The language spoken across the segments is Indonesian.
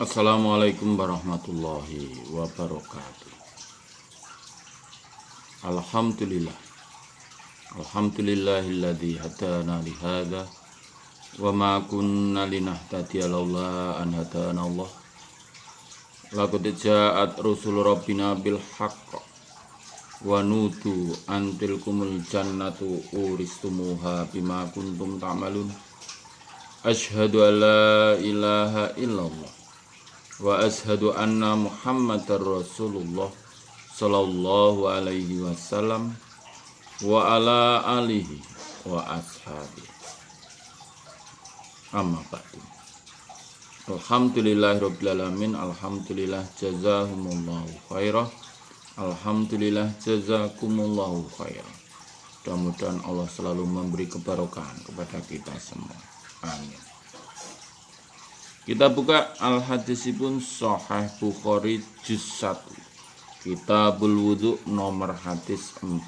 Assalamualaikum warahmatullahi wabarakatuh. Alhamdulillah. Alhamdulillahilladzi hadana lihada wa ma kunna linahtadiya laula an hadana Allah. Laqad ja'at rusul rabbina bil haqq wa nudu antilkumul jannatu uristumuha bima kuntum ta'malun. Asyhadu an la ilaha illallah wa ashhadu anna Muhammadar Rasulullah sallallahu alaihi wasallam wa ala alihi wa ashabi. Amma ba'du. Alhamdulillahirabbil alamin. Alhamdulillah jazahumullahu khairah. Alhamdulillah jazakumullahu khairah. Mudah-mudahan Allah selalu memberi keberkahan kepada kita semua. Amin. Kita buka al-hadisipun Sahih Bukhari juz 1. Kitabul Wudu nomor hadis 40.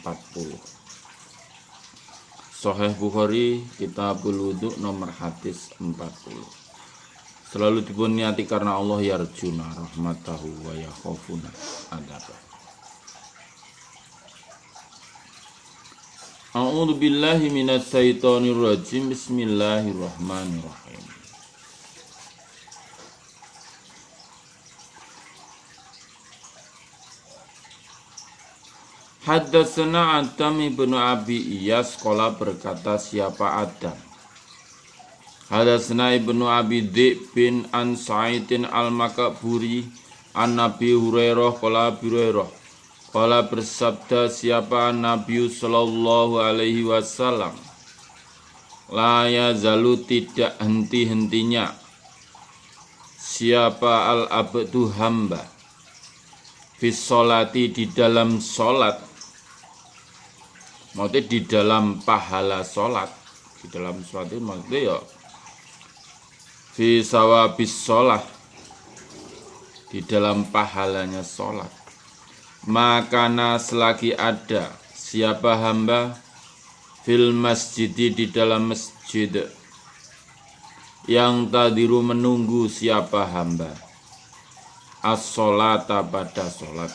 Sahih Bukhari Kitabul Wudu nomor hadis 40. Selalu dibuniati karena Allah yarjuna rahmatahu wa yakhafuna adabah. A'udzu billahi minasy syaithanir rajim. Bismillahirrahmanirrahim. Haddatsana Adam ibnu Abi Iyas qala berkata siapa Adam. Haddatsana ibnu Abi Dzib bin an Sa'idin al-Makburi an Nabi Hurairah qala qala bersabda siapa Nabi sallallahu alaihi wasallam, la yazalu tidak henti-hentinya siapa al-abdu hamba fis sholati di dalam sholat, maksudnya di dalam pahala sholat, di dalam sholat itu maksudnya ya fi sawabis sholat, di dalam pahalanya sholat. Makana selagi ada siapa hamba fil masjidi di dalam masjid, yang tadiru menunggu siapa hamba as-sholata pada sholat,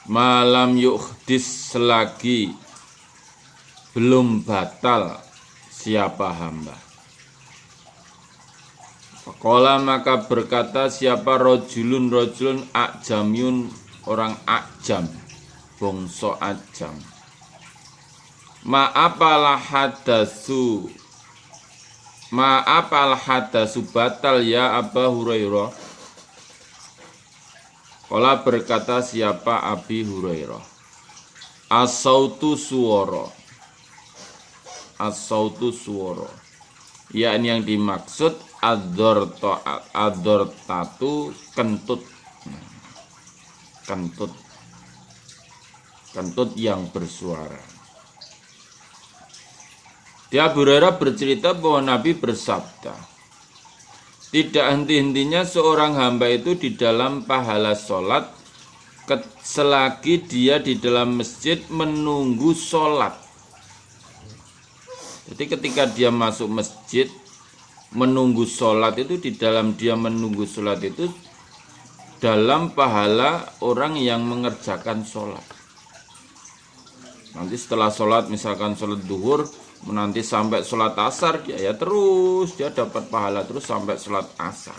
malam yuhdis selagi belum batal siapa hamba. Faqala maka berkata siapa rojulun ajamyun orang ajam bangsa ajam. Ma'apal hadasu batal ya Aba Hurairah. Qala berkata siapa Abi Hurairah, as-sautu suwara, yakni yang dimaksud ad-dortatu kentut yang bersuara. Dia Abu Hurairah bercerita bahwa Nabi bersabda, tidak henti-hentinya seorang hamba itu di dalam pahala sholat selagi dia di dalam masjid menunggu sholat. Jadi ketika dia masuk masjid menunggu sholat itu, di dalam dia menunggu sholat itu dalam pahala orang yang mengerjakan sholat. Nanti setelah sholat, misalkan sholat duhur, nanti sampai sholat asar dia terus dia dapat pahala terus sampai sholat asar.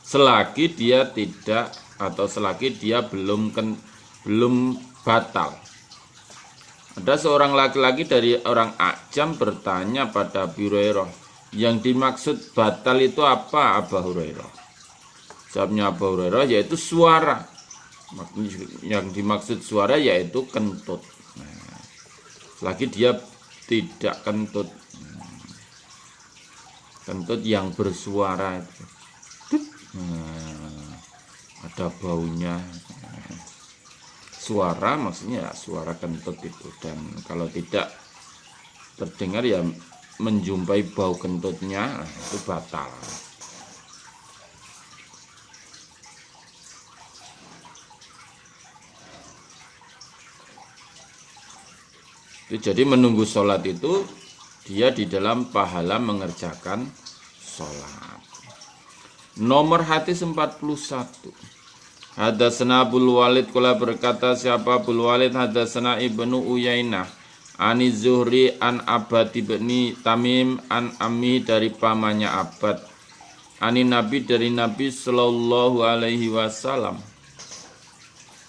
Selagi dia tidak, atau selagi dia belum batal. Ada seorang laki-laki dari orang ajam bertanya pada Abu Hurairah, yang dimaksud batal itu apa Abu Hurairah? Jawabnya Abu Hurairah yaitu suara. Yang dimaksud suara yaitu kentut. Selagi dia tidak kentut, kentut yang bersuara itu, ada baunya. Suara maksudnya suara kentut itu, dan kalau tidak terdengar ya menjumpai bau kentutnya, itu batal. Jadi menunggu sholat itu dia di dalam pahala mengerjakan sholat. Nomor hadis 41. Hadatsana Abul Walid qala berkata siapa Abul Walid hadatsana Ibnu Uyainah Ani Zuhri an Abad ibni Tamim an Ammi dari pamannya Abad Ani Nabi dari Nabi sallallahu alaihi wasallam.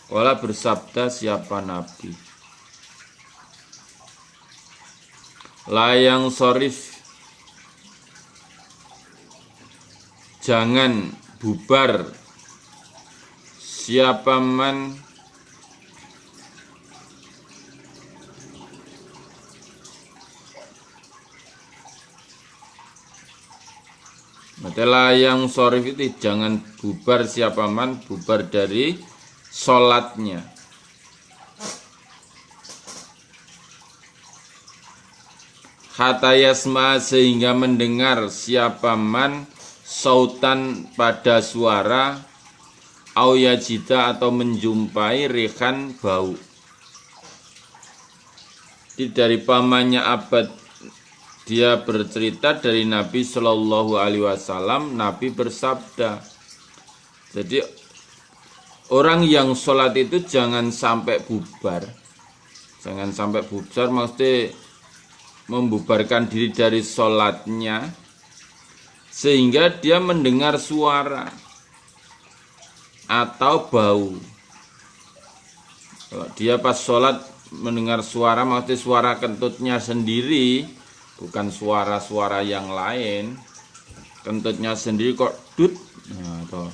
Qala bersabda siapa Nabi, layang sorif, jangan bubar siapa man layang sorif itu jangan bubar siapa man, bubar dari sholatnya. Hatta yasma sehingga mendengar siapa man sautan pada suara au yajida atau menjumpai rihan bau. Dari pamannya Abad dia bercerita dari Nabi Shallallahu Alaihi Wasallam, Nabi bersabda, jadi orang yang sholat itu jangan sampai bubar, maksudnya membubarkan diri dari sholatnya sehingga dia mendengar suara atau bau. Kalau dia pas sholat mendengar suara, maksudnya suara kentutnya sendiri, bukan suara-suara yang lain. Kentutnya sendiri kok dut, nah, atau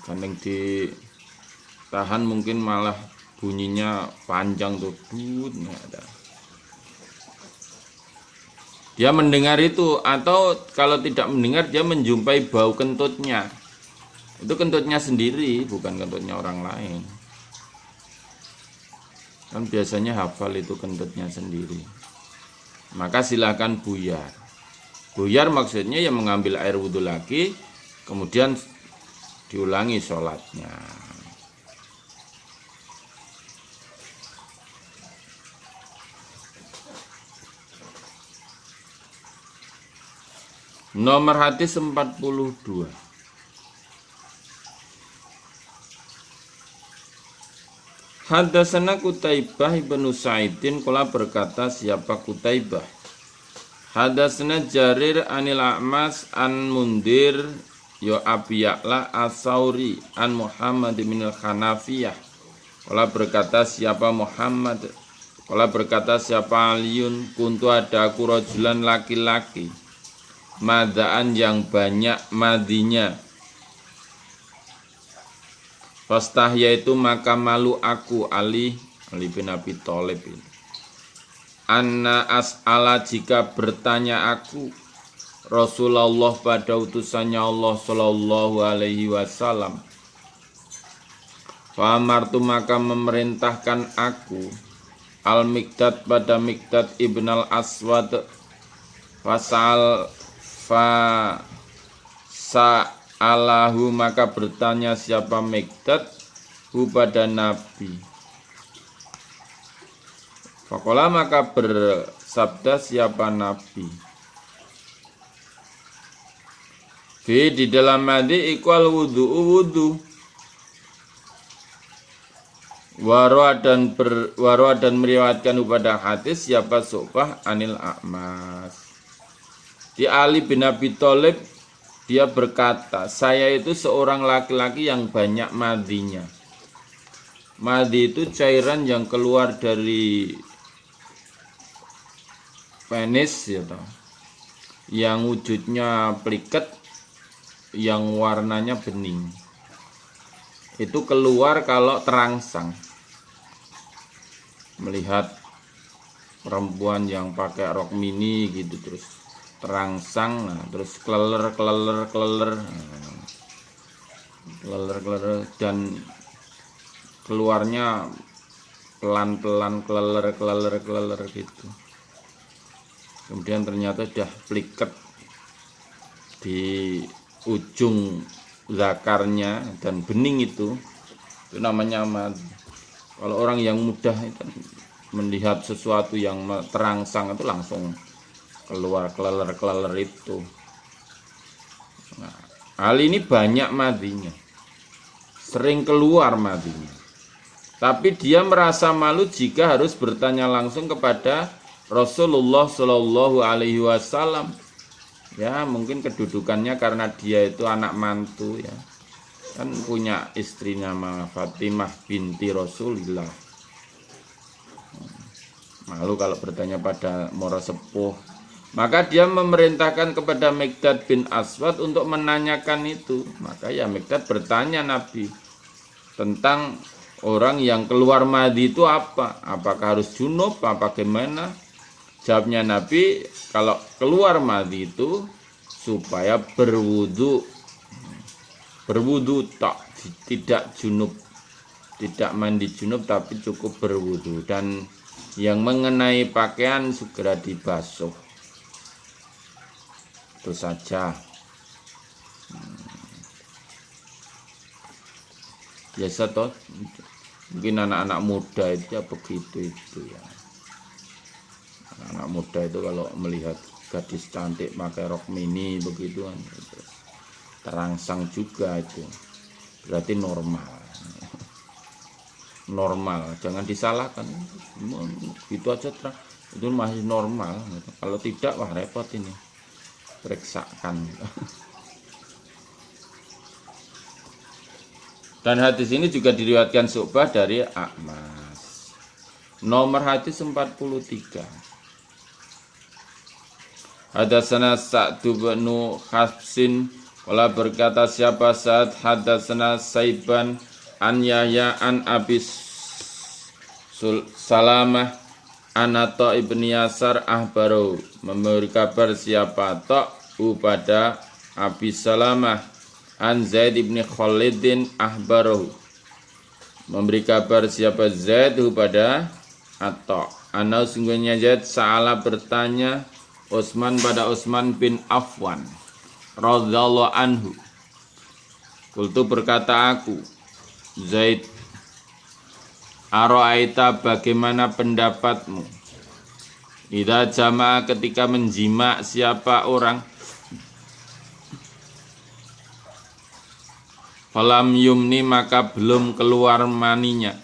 gandeng ditahan mungkin malah bunyinya panjang tuh dut, nah, ada. Dia mendengar itu, atau kalau tidak mendengar dia menjumpai bau kentutnya. Itu kentutnya sendiri, bukan kentutnya orang lain. Kan biasanya hafal itu kentutnya sendiri. Maka silakan buyar. Buyar maksudnya ya mengambil air wudhu lagi, kemudian diulangi sholatnya. Nomor hadis 42. Hadatsana Qutaibah ibnu Sa'idin qala berkata siapa Qutaibah. Hadatsana Jarir anil A'mas an Mundir ya Abi Ya'la As-Sauri an Muhammad bin al-Hanafiyah. Qala berkata siapa Muhammad, qala berkata siapa Aliun, kuntu ada aku rajulan laki-laki madaan yang banyak madinya. Fastahya itu maka malu aku Ali bin Abi Thalib ini. Anna as'ala jika bertanya aku Rasulullah pada utusannya Allah sallallahu alaihi wasallam. Fa amartu maka memerintahkan aku Al-Miqdad pada Miqdad ibn al-Aswad fasal fa sa'alahu maka bertanya siapa Miqdad pada Nabi. Faqala maka bersabda siapa Nabi. Fi di dalam madi ikwal wudu. Warwa dan meriwayatkan kepada hadis siapa Subah anil A'mas. Di Ali bin Abi Thalib dia berkata, saya itu seorang laki-laki yang banyak madinya. Madi itu cairan yang keluar dari penis ya toh, yang wujudnya pliket, yang warnanya bening. Itu keluar kalau terangsang. Melihat perempuan yang pakai rok mini gitu terus terangsang, nah, terus keleler dan keluarnya pelan-pelan keleler gitu. Kemudian ternyata sudah pliket di ujung zakarnya dan bening itu namanya madi. Kalau orang yang mudah itu melihat sesuatu yang terangsang itu langsung keluar keleler-keleler itu. Nah, Ali ini banyak madinya, sering keluar madinya, tapi dia merasa malu jika harus bertanya langsung kepada Rasulullah Shallallahu Alaihi Wasallam. Ya mungkin kedudukannya karena dia itu anak mantu ya, kan punya istri nama Fatimah binti Rasulillah. Malu kalau bertanya pada mora sepuh. Maka dia memerintahkan kepada Mikdad bin Aswad untuk menanyakan itu. Maka ya Mikdad bertanya Nabi tentang orang yang keluar madi itu apa? Apakah harus junub? Apa bagaimana? Jawabnya Nabi, kalau keluar madi itu supaya berwudu. Berwudu tak, tidak junub. Tidak mandi junub tapi cukup berwudu. Dan yang mengenai pakaian segera dibasuh. Itu saja. Biasa toh, mungkin anak-anak muda itu ya begitu itu ya. Anak muda itu kalau melihat gadis cantik pakai rok mini begitu kan, terangsang juga itu. Berarti normal. Normal, jangan disalahkan. Gitu aja itu masih normal. Kalau tidak wah repot ini. Periksakan. Dan hadis ini juga diriwayatkan Syu'bah dari A'mas. Nomor hadis 43. Hadatsana Sa'd bin Hafsin wala berkata siapa Sa'd, hadatsana Saiban an Yahya an Abi Salamah Anato ibni Yasar ahbaru, memberi kabar siapa Ta'u pada Abi Salamah an Zaid ibni Khalidin ahbaru, memberi kabar siapa Zaid pada Atta. Ana sungguhnya Zaid Sa'ala bertanya Utsman pada Utsman bin Affan radhiyallahu anhu. Kultu berkata aku, Zaid, Aro'aita bagaimana pendapatmu? Idza jama'a ketika menjima siapa orang falam yumni maka belum keluar maninya,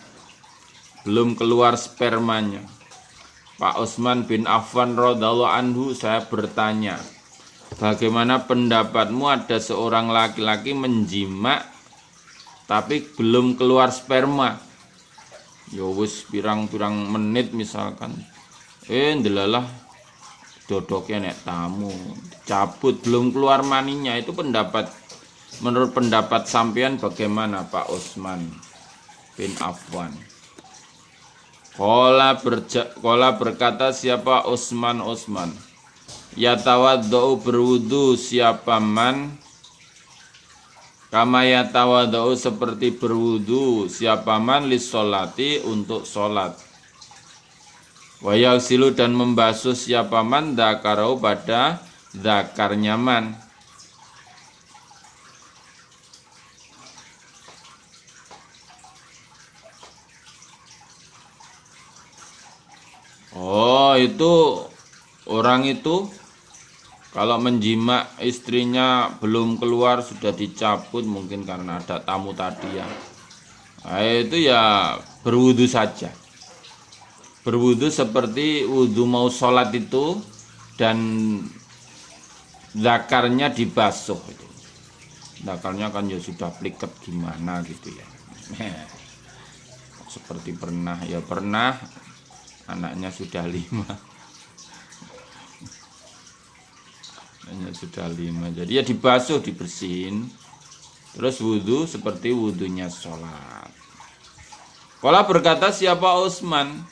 belum keluar spermanya. Pak Utsman bin Affan radhiyallahu anhu, saya bertanya, bagaimana pendapatmu ada seorang laki-laki menjima tapi belum keluar sperma? Ya wis pirang-pirang menit misalkan, ndelalah dodoknya nek tamu cabut belum keluar maninya. Itu pendapat, menurut pendapat sampean bagaimana Pak Utsman bin Affan? Qala berkata siapa Utsman, yatawaddau berwudu siapa man, kama yatawaddau seperti berwudu siapa man lissolati untuk sholat, wa yaghsilu dan membasuh siapa man dzakarau pada dzakarnya man. Oh, itu orang itu kalau menjima istrinya belum keluar sudah dicabut, mungkin karena ada tamu tadi ya. Nah, itu ya berwudu saja. Berwudu seperti wudu mau sholat itu, dan zakarnya dibasuh itu. Zakarnya kan ya sudah pliket gimana gitu ya. Seperti pernah, ya pernah, anaknya sudah 5. Hanya sudah 5, jadi ya dibasuh, dibersihin, terus wudhu seperti wudhunya sholat. Kala berkata siapa Utsman,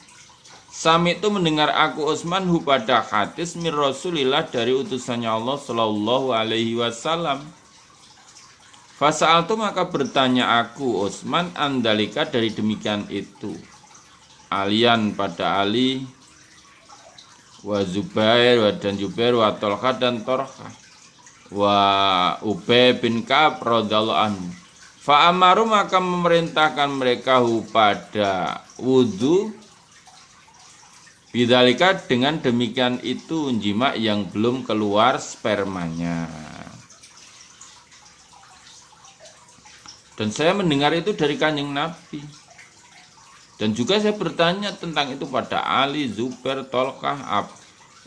Sami itu mendengar aku Utsman hu pada hadis mir Rasulillah dari utusannya Allah Shallallahu Alaihi Wasallam. Fasa'altu maka bertanya aku Utsman andalika dari demikian itu, alian pada Ali, wa Zubair wa dan Jubair wa Tolha dan Torha wa Ubay bin Ka'ab radhiyallahu anhu. Fa amaru maka memerintahkan mereka pada wudu Bidzalika dengan demikian itu jima yang belum keluar spermanya. Dan saya mendengar itu dari Kanjeng Nabi. Dan juga saya bertanya tentang itu pada Ali, Zubair, Tolkah,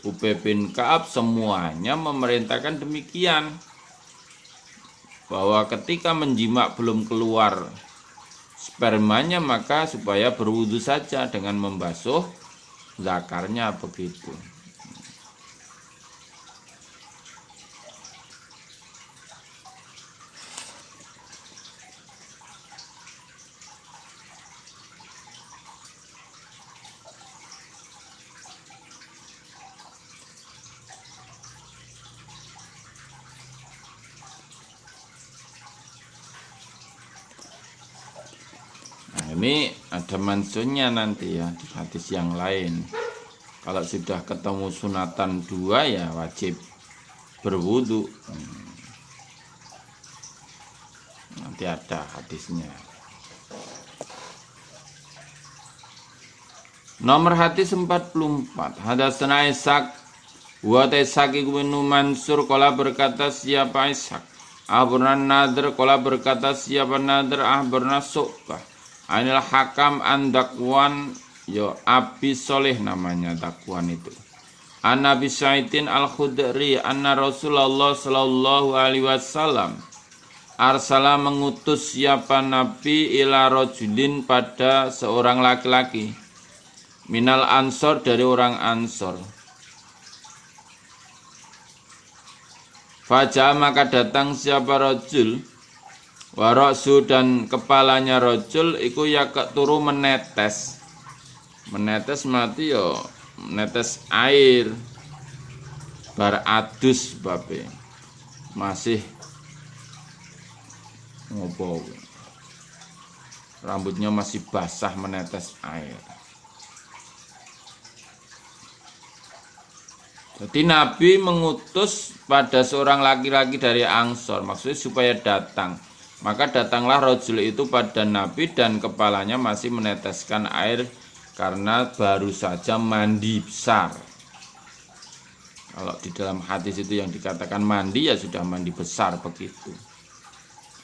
Ubay bin Ka'ab, semuanya memerintahkan demikian. Bahwa ketika menjima belum keluar spermanya, maka supaya berwudu saja dengan membasuh zakarnya begitu. Ini ada mansunya nanti ya di hadis yang lain. Kalau sudah ketemu sunatan 2 ya wajib berwudu. Nanti ada hadisnya. Nomor hadis 44. Hadatsana Ishaq wa Ishaq ibn Mansur qala berkata siapa Ishaq? Akhbarana Nadr qala berkata siapa Nadr? Akhbarana Syu'bah Anil Hakam an Dakwan, yo Abi Soleh namanya Dakwan itu. An Nabi Sa'idin Al-Khudri anna Rasulullah sallallahu alaihi wasallam arsala mengutus siapa Nabi ila rajulin pada seorang laki-laki minal ansor dari orang ansor. Faja maka datang siapa rajul waroksu dan kepalanya rojul iku ya turu menetes mati yo menetes air bar adus babe masih ngopo rambutnya masih basah menetes air. Jadi Nabi mengutus pada seorang laki-laki dari Ansor, maksudnya supaya datang. Maka datanglah rajul itu pada Nabi dan kepalanya masih meneteskan air karena baru saja mandi besar. Kalau di dalam hadis itu yang dikatakan mandi ya sudah mandi besar begitu.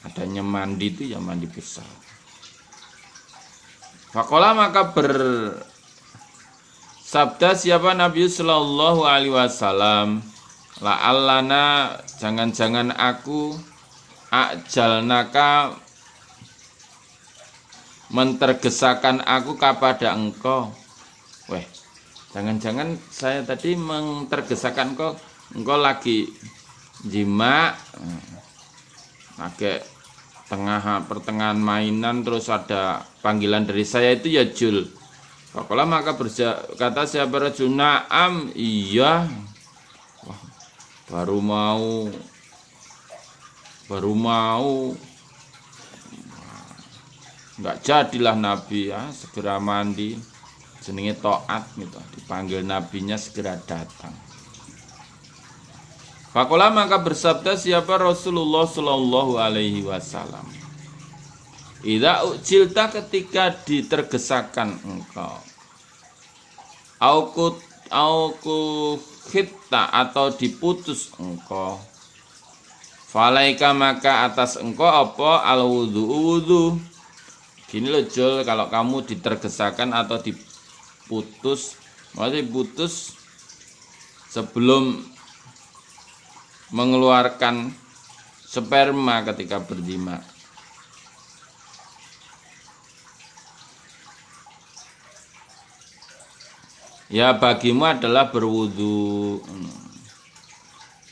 Adanya mandi itu ya mandi besar. Faqala maka bersabda siapa Nabi sallallahu alaihi wasallam, la'allana jangan-jangan aku ajalnaka mentergesakan aku kepada engkau. Weh, jangan-jangan saya tadi mentergesakan engkau lagi jima, agak pertengahan mainan terus ada panggilan dari saya itu ya Jul. Fakola maka berkata siapa rajul na'am iya. Wah, baru mau nggak jadilah Nabi ya segera mandi jenenge taat gitu, dipanggil nabinya segera datang. Fakola maka bersabda siapa Rasulullah Shallallahu Alaihi Wasallam, idza ucilta ketika ditergesakan engkau, auku khitta atau diputus engkau, falaika maka atas engkau apa al wudu. Gini loh Jul, kalau kamu ditergesakan atau diputus, maksudnya putus sebelum mengeluarkan sperma ketika berjima. Ya bagimu adalah berwudu.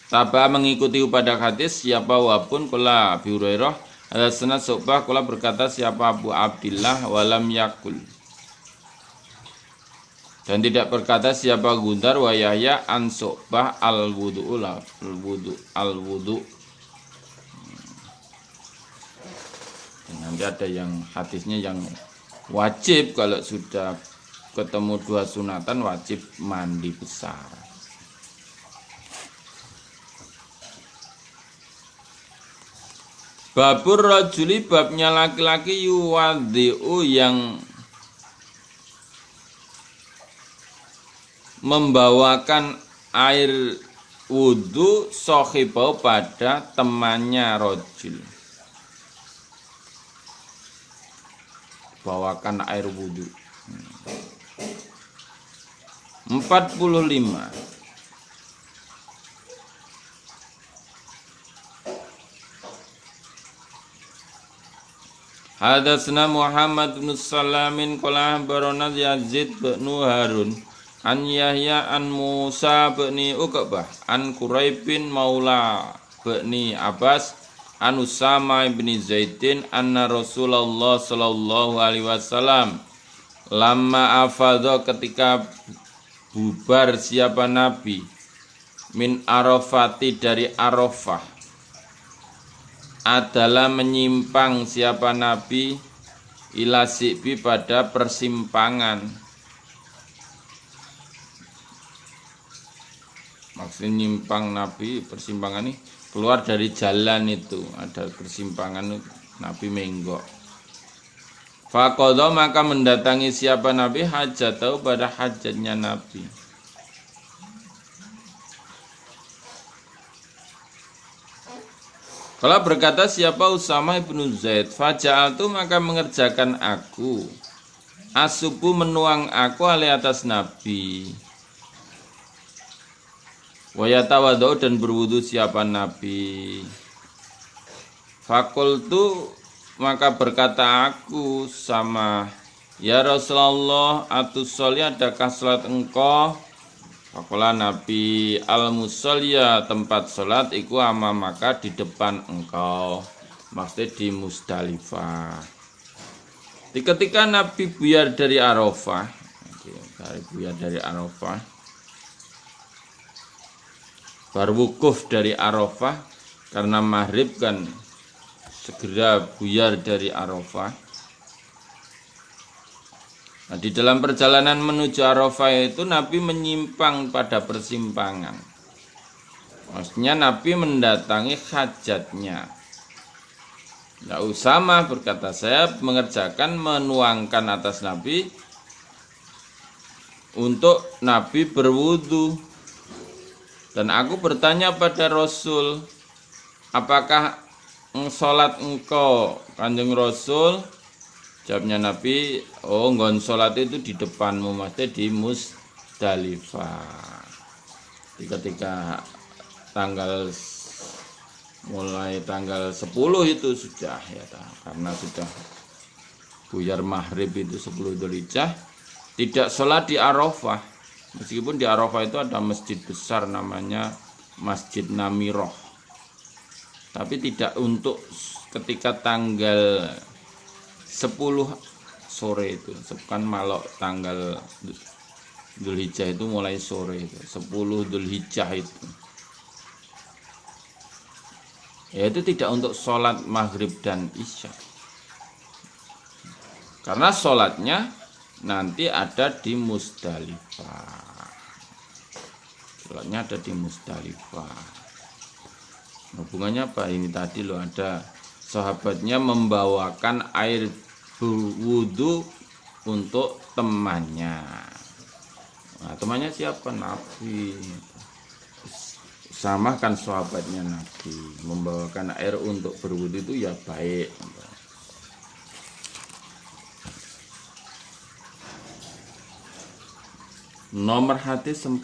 Taba mengikuti pada hadis siapa wapun kula Abi Hurairah Hadatsana Syu'bah kula berkata siapa Abu Abdillah walam yakul. Dan tidak berkata siapa Gundar wa Yahya an Syu'bah al-wudu. Nanti ada yang hadisnya yang wajib kalau sudah ketemu dua sunatan wajib mandi besar. Babur rajuli babnya laki-laki yuwadhi'u yang membawakan air wudhu sohibau pada temannya rojul. Bawakan air wudhu. 45. Hadatsna Muhammad bin Salamin qala barana Yazid bin Harun an Yahya an Musa bin Uqbah an Quraibin maula bin Abbas an Usama bin Zaidin anna Rasulullah sallallahu alaihi wasallam lamma afadha ketika bubar siapa Nabi min Arafati dari Arafah adalah menyimpang siapa Nabi ila sibi pada persimpangan. Maksudnya nyimpang Nabi persimpangan ini keluar dari jalan itu ada persimpangan Nabi menggok. Faqadha maka mendatangi siapa Nabi hajatau pada hajatnya Nabi. Kalau berkata siapa Usama ibnu Zaid, faja'altu maka mengerjakan aku, asubu menuang aku alih atas Nabi. Wayatawadau dan berwudu siapa Nabi. Fakultu maka berkata aku sama ya Rasulullah atusholli adakah salat engkau? Fakulah Nabi al-musolya tempat sholat iku ama maka di depan engkau, maksudnya di Musdalifah. Ketika Nabi buyar dari Arafah, berwukuf dari Arafah karena maghrib kan segera buyar dari Arafah. Nah, di dalam perjalanan menuju Arafah itu Nabi menyimpang pada persimpangan. Maksudnya Nabi mendatangi hajatnya. Nah, Usama berkata saya mengerjakan menuangkan atas Nabi untuk Nabi berwudu. Dan aku bertanya pada Rasul, apakah sholat engkau Kanjeng Rasul? Jawabnya Nabi, oh nggon sholat itu di depanmu, maksudnya di Musdalifah. Ketika mulai tanggal 10 itu sudah ya, karena sudah buyar maghrib itu 10 Dzulhijjah, tidak sholat di Arafah. Meskipun di Arafah itu ada masjid besar namanya Masjid Namiroh. Tapi tidak untuk ketika tanggal 10 sore itu, kan malok tanggal Dzulhijjah itu mulai sore itu, 10 Dzulhijjah itu. Ya itu tidak untuk sholat maghrib dan isya. Karena sholatnya nanti ada di Musdalifah. Sholatnya ada di Musdalifah. Hubungannya apa? Ini tadi loh ada sahabatnya membawakan air wudhu untuk temannya. Nah, temannya siapa? Nabi. Sama kan sahabatnya Nabi. Membawakan air untuk berwudhu itu ya baik. Nomor hadis 46.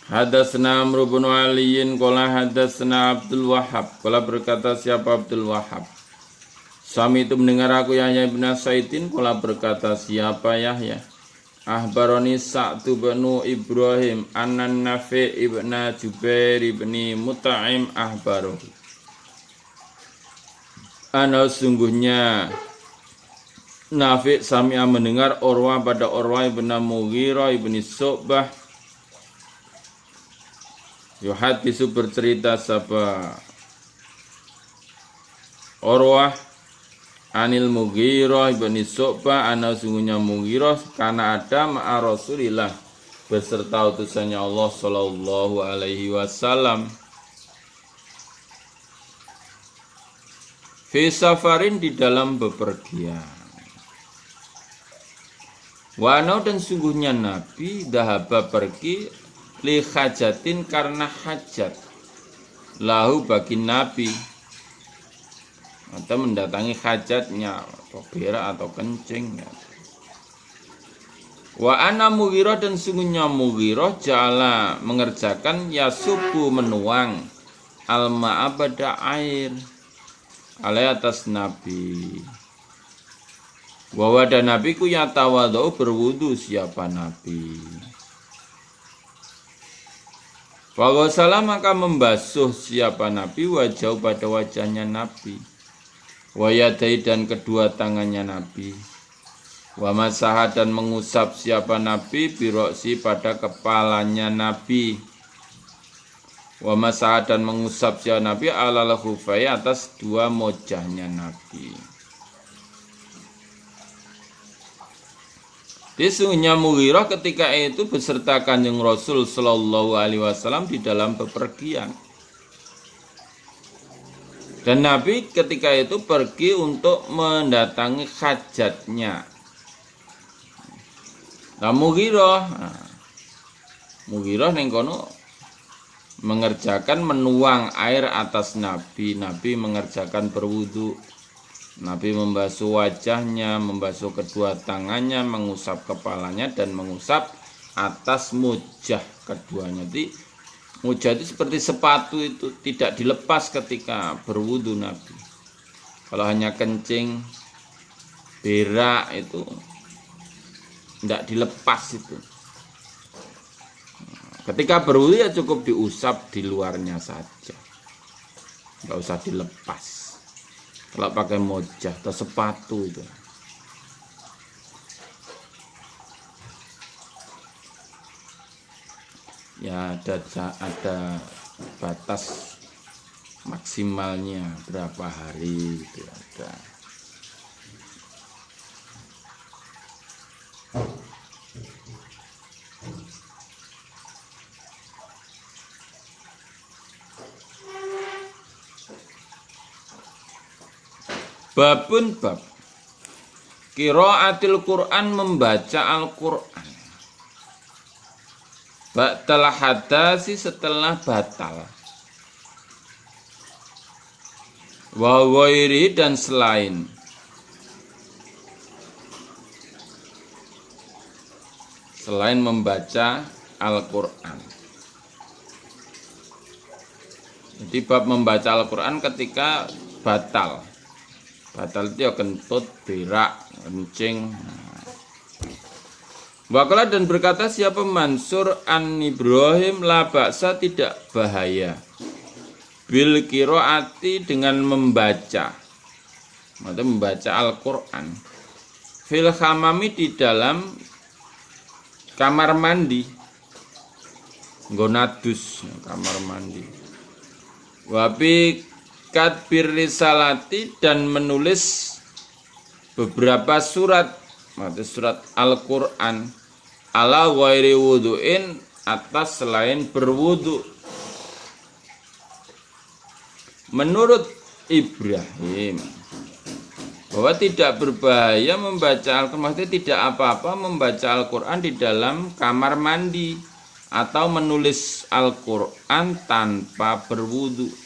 Hadatsna Amr bin Aliin qala hadatsna Abdul Wahhab qala berkata siapa Abdul Wahhab Sami itu mendengar aku Yahya bin Sa'idin qala berkata siapa Yahya Ahbaroni Sa'du bin Ibrahim Anan Nafi ibn Jubair ibn Mut'im ahbaroh ana sungguhnya Nafi Sami'a mendengar Urwah pada Urwah ibn Mughirah ibn Syu'bah yuhadisu bercerita sapa Urwah anil Mughirah ibn Syu'bah ana sungguhnya Mughirah karena ada ma'a Rasulillah beserta utusannya Allah sallallahu alaihi wasallam fi safarin di dalam bepergian. Wa anau dan sungguhnya Nabi dahaba pergi li hajatin karena hajat lahu bagi Nabi, atau mendatangi hajatnya atau berak atau kencing ya. Wa ana Mughirah dan sungguhnya Mughirah ja'ala mengerjakan yasubu menuang alma'a pada air alai atas Nabi. Wa wada Nabi ku yatawadau berwudu siapa Nabi. Wa ghasala maka membasuh siapa Nabi wajah pada wajahnya Nabi. Wa yadai dan kedua tangannya Nabi. Wa masaha dan mengusap siapa Nabi biroksi pada kepalanya Nabi. Wa masaha dan mengusap siapa Nabi alal khufai atas dua mojahnya Nabi. Sesungguhnya Mughirah ketika itu beserta Kanjeng Rasul Shallallahu Alaihi Wasallam di dalam bepergian. Dan Nabi ketika itu pergi untuk mendatangi hajatnya. Nah, Mughirah ning kono mengerjakan menuang air atas Nabi. Nabi mengerjakan berwudu. Nabi membasuh wajahnya, membasuh kedua tangannya, mengusap kepalanya dan mengusap atas mujah keduanya. Jadi mujah itu seperti sepatu, itu tidak dilepas ketika berwudu Nabi. Kalau hanya kencing, berak itu tidak dilepas itu. Ketika berwudu ya cukup diusap di luarnya saja, nggak usah dilepas. Kalau pakai mojah atau sepatu itu. Ya ada batas maksimalnya berapa hari itu ada. Babun bab qiraatil Quran, membaca Al-Quran. Ba'dal hadasi, setelah batal. Wa ghairi, dan selain. Selain membaca Al-Quran. Jadi bab membaca Al-Quran ketika batal. Batal itu ya kentut, berak, kencing. Waqala, dan berkata siapa Mansur an Ibrahim, la ba'sa, tidak bahaya. Bil qiraati, dengan membaca. Maksudnya membaca Al-Quran. Fil hamami, di dalam kamar mandi. Gonadus, kamar mandi. Wabi katbir risalati, dan menulis beberapa surat, maksudnya surat Al-Quran, ala ghairi wudu'in, atas selain berwudu. Menurut Ibrahim bahwa tidak berbahaya membaca Al-Quran, maksudnya tidak apa-apa membaca Al-Quran di dalam kamar mandi atau menulis Al-Quran tanpa berwudu.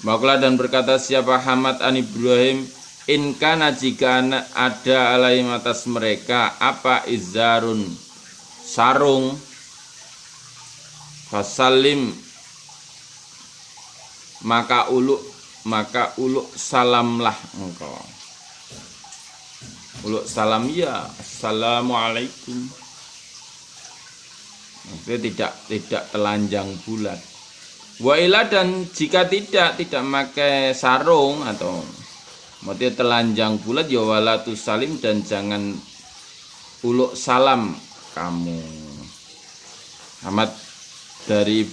Maka dan berkata siapa Hamad an Ibrahim, in kana, jika ada alaihim atas mereka apa izarun, sarung, fasalim, maka uluk salamlah engkau. Uluk salam ya assalamualaikum. Maksudnya tidak telanjang bulat. Wa ila, dan jika tidak memakai sarung atau maksudnya telanjang bulat, ya walatu salim, dan jangan uluk salam kamu. Ahmad dari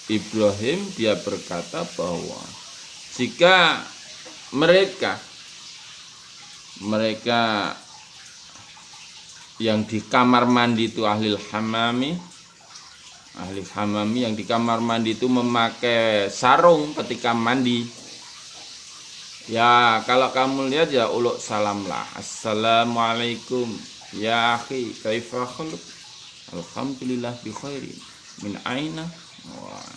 Ibrahim, dia berkata bahwa jika mereka yang di kamar mandi itu ahli hamami yang di kamar mandi itu memakai sarung ketika mandi, Ya kalau kamu lihat ya uluk salam lah. Assalamualaikum ya akhi, kaifa khuluk? Alhamdulillah bi khairin. Min aina? Wah.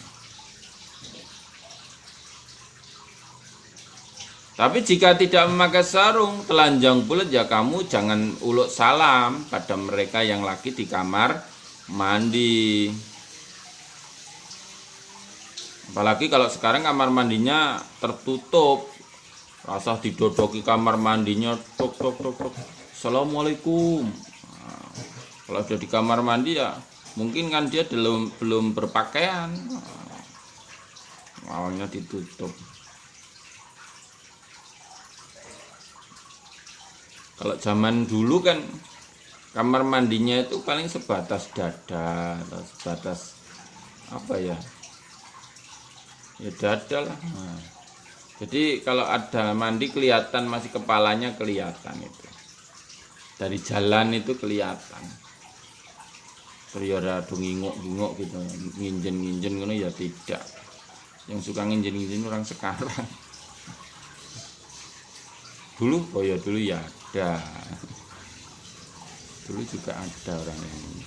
Tapi jika tidak memakai sarung, telanjang bulat, ya kamu jangan uluk salam pada mereka yang lagi di kamar mandi. Apalagi kalau sekarang kamar mandinya tertutup, rasa didodoki kamar mandinya, tok tok tok tok. Assalamualaikum. Nah, kalau sudah di kamar mandi ya mungkin kan dia belum berpakaian, awalnya ditutup. Kalau zaman dulu kan kamar mandinya itu paling sebatas dada atau sebatas apa ya? Ya dada lah. Nah, jadi kalau ada mandi kelihatan, masih kepalanya kelihatan itu. Dari jalan itu kelihatan. Terus ya ada ngingok-ngingok gitu, nginjen-nginjen ngono ya tidak. Yang suka nginjen-nginjen orang sekarang. Dulu, oh ya dulu ya ada. Dulu juga ada orang ini.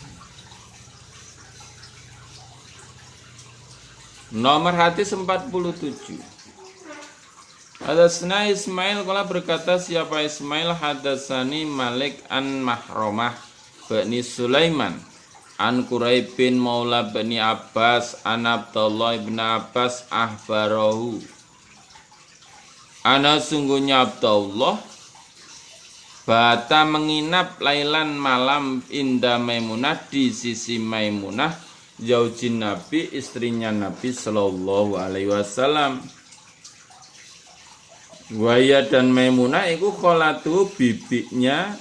Nomor hadis 47. Hadasna Ismail qala berkata siapa Ismail hadasani Malik an Mahromah bani Sulaiman an Quraib bin Maula bani Abbas an Abdullah ibn Abbas ahbarahu. Ana sungguhnya Abdullah bata menginap lailan malam inda Maimunah di sisi Maimunah zaujin Nabi, istrinya Nabi sallallahu alaihi wasallam. Waya dan Maimunah itu kholatu bibinya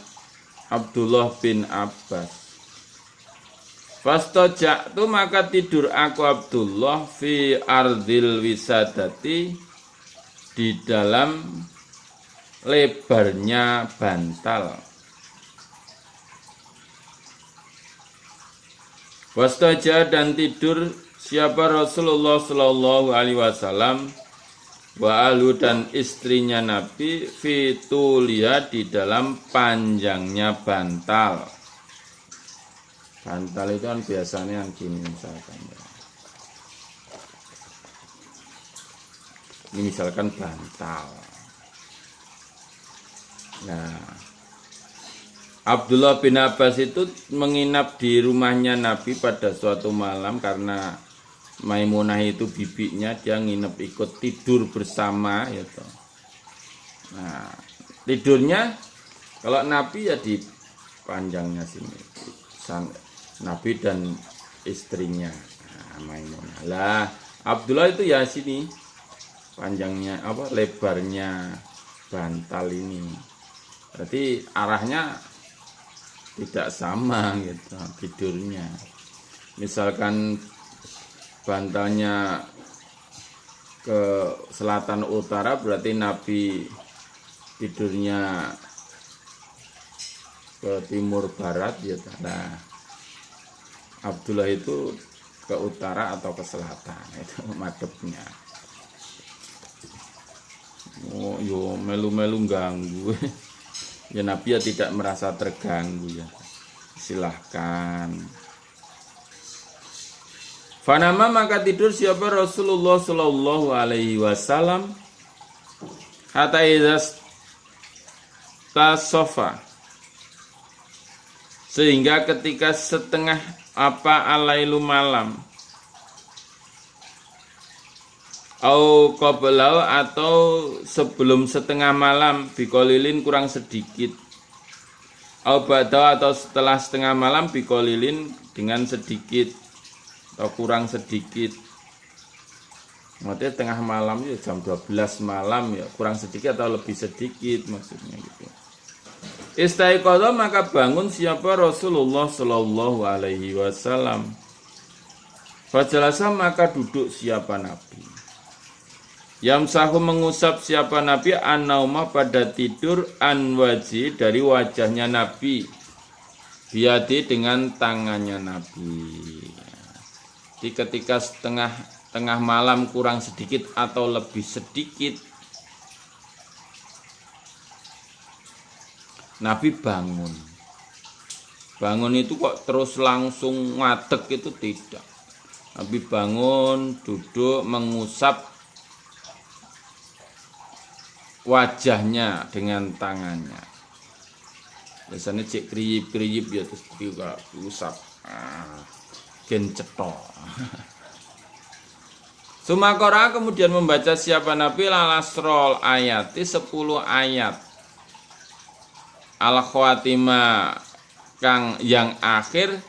Abdullah bin Abbas. Fastojak tu maka tidur aku Abdullah fi ardil wisadati, di dalam lebarnya bantal. Wastaja dan tidur siapa Rasulullah sallallahu alaihi wasallam wa alu dan istrinya Nabi fitulia, di dalam panjangnya bantal. Bantal itu kan biasanya yang gini misalkan ya. Ini misalkan bantal. Nah, Abdullah bin Abbas itu menginap di rumahnya Nabi pada suatu malam karena Maimunah itu bibinya, dia nginep ikut tidur bersama gitu. Nah, tidurnya kalau Nabi ya di panjangnya sini. Nabi dan istrinya, nah, Maimunah. Lah, Abdullah itu ya sini panjangnya apa lebarnya bantal ini. Berarti arahnya tidak sama gitu tidurnya. Misalkan bantalnya ke selatan utara, berarti Nabi tidurnya ke timur barat ya. Nah, Abdullah itu ke utara atau ke selatan, itu madepnya. Oh, yo melu-melu ganggu. Ya Nabi ya tidak merasa terganggu ya. Silahkan. Fanama maka tidur siapa Rasulullah sallallahu alaihi wasallam hatta idzas tasofa, sehingga ketika setengah apa alailu malam au qablau atau sebelum setengah malam bikolilin kurang sedikit, au ba'da atau setelah setengah malam bikolilin dengan sedikit atau kurang sedikit. Maksudnya tengah malam ya jam 12 malam ya kurang sedikit atau lebih sedikit maksudnya gitu. Istaiqadha maka bangun siapa Rasulullah sallallahu alaihi wasallam. Fajalasa maka duduk siapa Nabi. Yamsahu mengusap siapa Nabi an-nauma pada tidur an wajhi dari wajahnya Nabi. Biadi dengan tangannya Nabi. Jadi ketika tengah malam kurang sedikit atau lebih sedikit, Nabi bangun. Bangun itu kok terus langsung ngadeg, itu tidak. Nabi bangun, duduk, mengusap wajahnya dengan tangannya. Biasanya cek kriyip-kriyip ya, terus diusap. Gen cetok. Sumakora kemudian membaca siapa Nabi lalasrol ayati 10 ayat. Al-Khawatimah kang yang akhir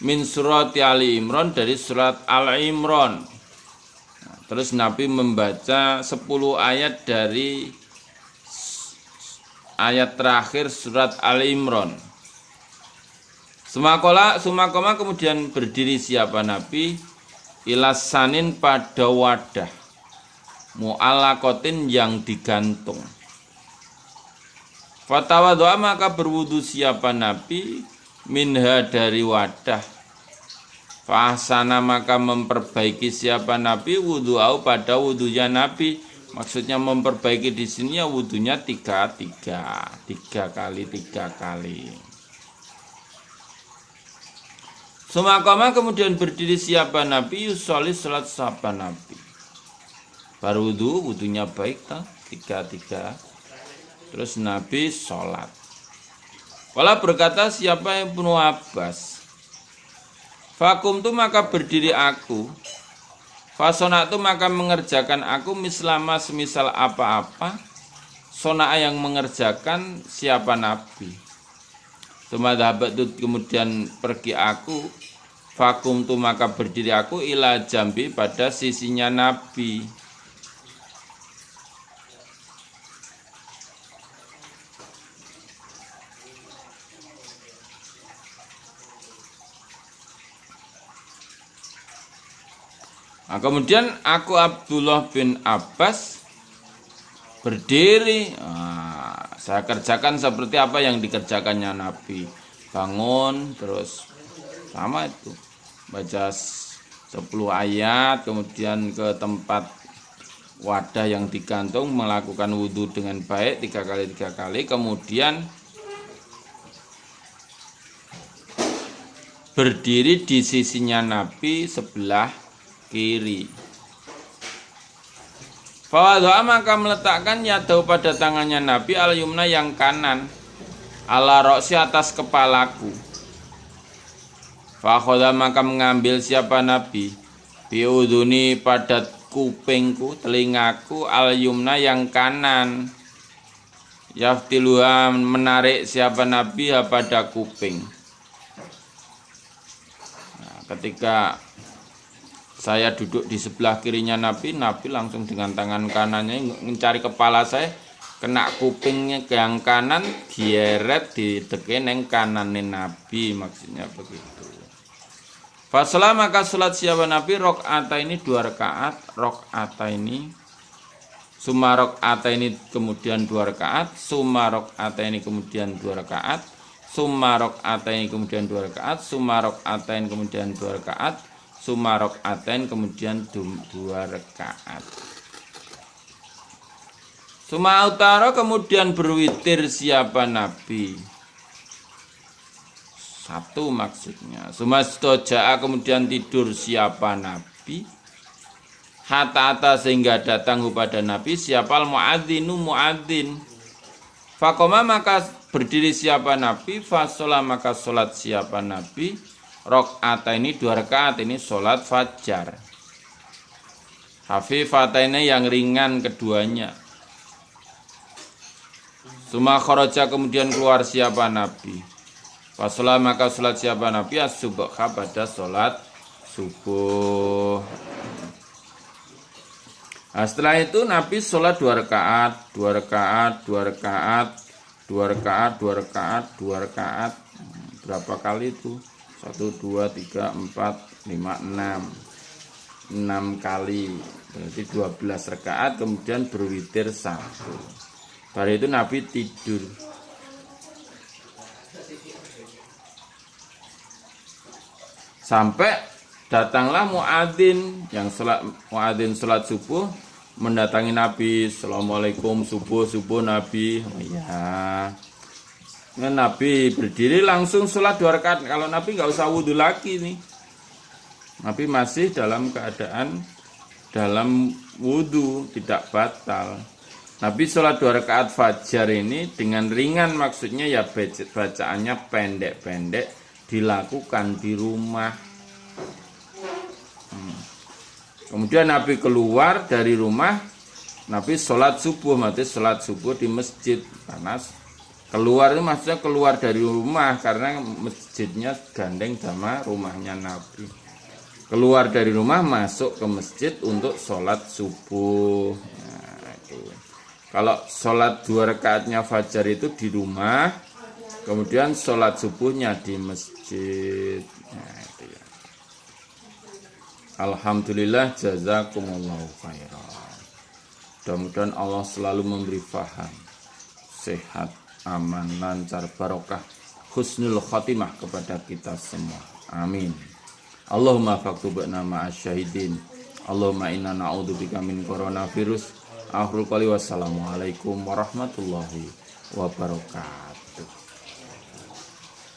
min surat Ali Imran, dari surat Al-Imran. Terus Nabi membaca 10 ayat dari ayat terakhir surat Al-Imran. Sumakoma kemudian berdiri siapa Nabi ilasanin pada wadah mu'alakotin yang digantung. Fatawadha maka berwudu siapa Nabi minha dari wadah. Fahsana maka memperbaiki siapa Nabi wudu'au pada wudunya Nabi. Maksudnya memperbaiki di sini ya wudunya tiga kali. Sumakoma kemudian berdiri siapa Nabi yusoli salat siapa Nabi. Baru wudunya baik tak? 3. Terus Nabi sholat. Wala berkata siapa yang Ibnu Abbas. Fakum tu maka berdiri aku. Fasona tu maka mengerjakan aku mislama semisal apa-apa. Sona yang mengerjakan siapa Nabi. Tumadhabat tu kemudian pergi aku. Fakum tu maka berdiri aku ila jambi pada sisinya Nabi. Nah, kemudian aku Abdullah bin Abbas berdiri. Nah, saya kerjakan seperti apa yang dikerjakannya Nabi. Bangun terus sama itu, baca 10 ayat, kemudian ke tempat wadah yang digantung, melakukan wudhu dengan baik 3 kali, kemudian berdiri di sisinya Nabi sebelah kiri. Fawadha maka meletakkan yadau pada tangannya Nabi al-yumna yang kanan ala roksi atas kepalaku. Fakhoda maka mengambil siapa Nabi biuduni pada kupingku, telingaku al-yumna yang kanan. Yaftiluha menarik siapa Nabi pada kuping. Nah, ketika saya duduk di sebelah kirinya Nabi, Nabi langsung dengan tangan kanannya mencari kepala saya, kena kupingnya ke yang kanan, dieret dideken yang kanannya Nabi, maksudnya begitu. Fasalah maka sholat siapa Nabi rok'ata ini 2 rakaat, rok'ata ini summa rok'ata ini kemudian 2 rakaat, summa rok'ata ini kemudian 2 rakaat, summa rok'ata ini kemudian 2 rakaat, summa rok'ata ini kemudian 2 rakaat, summa rok'ata ini kemudian 2 rakaat. Summa utara kemudian berwitir siapa Nabi. 1 maksudnya. Sumastoja'a kemudian tidur siapa Nabi. Hatta sehingga datang kepada Nabi siapa al-mu'adzinu mu'adzin. Fakoma maka berdiri siapa Nabi. Fasola maka sholat siapa Nabi. Rok'ata ini 2 rakaat, ini sholat fajar. Hafifata ini yang ringan keduanya. Suma kharaja kemudian keluar siapa Nabi. Fasolah maka sholat siapa Nabi as-subha pada sholat subuh. Nah, setelah itu Nabi sholat 2 rakaat, 2 rakaat, 2 rakaat, 2 rakaat, 2 rakaat, 2 rakaat. Berapa kali itu? 1, 2, 3, 4, 5, 6. 6 kali. Berarti 12 rakaat, kemudian berwitir 1. Pada itu Nabi tidur. Sampai datanglah muadzin yang sholat subuh mendatangi Nabi. Assalamualaikum subuh Nabi. Oh ya. Nabi berdiri langsung sholat 2 rakaat. Kalau Nabi nggak usah wudhu lagi nih. Nabi masih dalam keadaan dalam wudhu, tidak batal. Nabi sholat 2 rakaat fajar ini dengan ringan, maksudnya ya bacaannya pendek-pendek, dilakukan di rumah. Kemudian Nabi keluar dari rumah, Nabi sholat subuh, maksudnya sholat subuh di masjid. Karena keluar itu maksudnya keluar dari rumah, karena masjidnya gandeng sama rumahnya Nabi. Keluar dari rumah, masuk ke masjid untuk sholat subuh. Nah, itu. Kalau sholat 2 rakaatnya fajar itu di rumah, kemudian sholat subuhnya di masjid. Nah, itu ya. Alhamdulillah, jazakumullahu khairan. Mudah-mudahan Allah selalu memberi faham, sehat, aman, lancar, barokah, husnul khotimah kepada kita semua. Amin. Allahumma faktubna ma'asyahidin. Allahumma inna na'udzubika min coronavirus. Akhirul qali wassalamualaikum warahmatullahi wabarakatuh.